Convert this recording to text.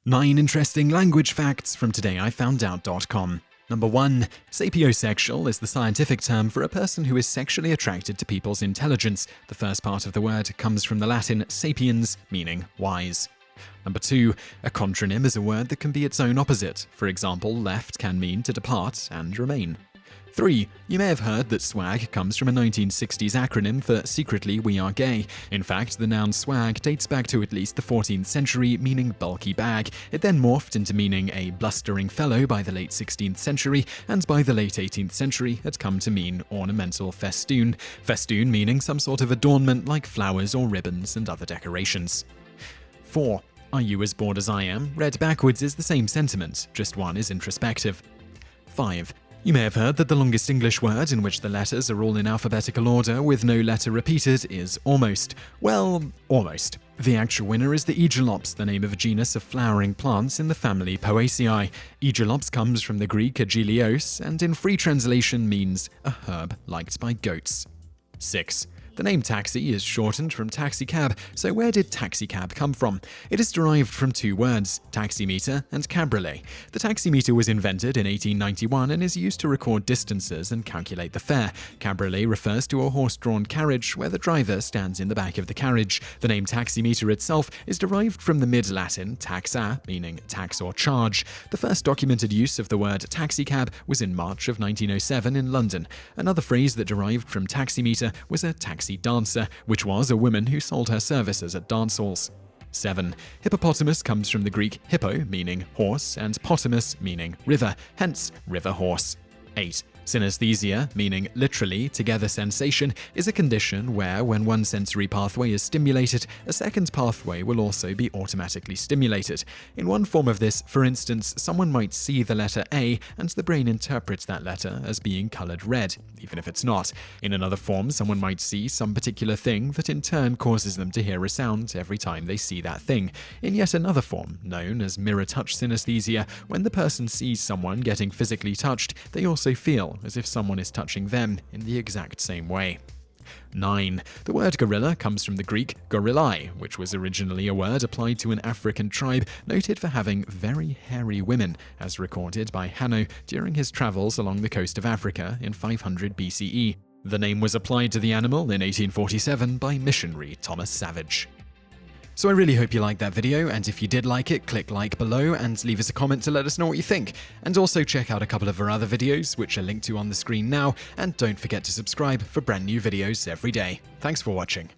9 interesting language facts from TodayIFoundOut.com. Number 1. Sapiosexual is the scientific term for a person who is sexually attracted to people's intelligence. The first part of the word comes from the Latin sapiens, meaning wise. Number 2. A contronym is a word that can be its own opposite. For example, left can mean to depart and remain. 3. You may have heard that swag comes from a 1960s acronym for Secretly We Are Gay. In fact, the noun swag dates back to at least the 14th century, meaning bulky bag. It then morphed into meaning a blustering fellow by the late 16th century, and by the late 18th century had come to mean ornamental festoon. Festoon meaning some sort of adornment like flowers or ribbons and other decorations. 4. Are you as bored as I am? Read backwards is the same sentiment, just one is introspective. 5. You may have heard that the longest English word in which the letters are all in alphabetical order with no letter repeated is almost. Well, almost. The actual winner is the Aegilops, the name of a genus of flowering plants in the family Poaceae. Aegilops comes from the Greek agilios, and in free translation means a herb liked by goats. 6. The name taxi is shortened from taxicab, so where did taxicab come from? It is derived from two words, taximeter and cabriolet. The taximeter was invented in 1891 and is used to record distances and calculate the fare. Cabriolet refers to a horse-drawn carriage where the driver stands in the back of the carriage. The name taximeter itself is derived from the Mid-Latin taxa, meaning tax or charge. The first documented use of the word taxicab was in March of 1907 in London. Another phrase that derived from taximeter was a taxi dancer, which was a woman who sold her services at dance halls. 7. Hippopotamus comes from the Greek hippo, meaning horse, and potamus, meaning river, hence river horse. 8. Synesthesia, meaning literally together sensation, is a condition where, when one sensory pathway is stimulated, a second pathway will also be automatically stimulated. In one form of this, for instance, someone might see the letter A and the brain interprets that letter as being colored red, even if it's not. In another form, someone might see some particular thing that in turn causes them to hear a sound every time they see that thing. In yet another form, known as mirror touch synesthesia, when the person sees someone getting physically touched, they also feel as if someone is touching them in the exact same way. 9. The word gorilla comes from the Greek gorillai, which was originally a word applied to an African tribe noted for having very hairy women, as recorded by Hanno during his travels along the coast of Africa in 500 BCE. The name was applied to the animal in 1847 by missionary Thomas Savage. So I really hope you liked that video, and if you did like it, click like below and leave us a comment to let us know what you think. And also check out a couple of our other videos, which are linked to on the screen now, and don't forget to subscribe for brand new videos every day. Thanks for watching.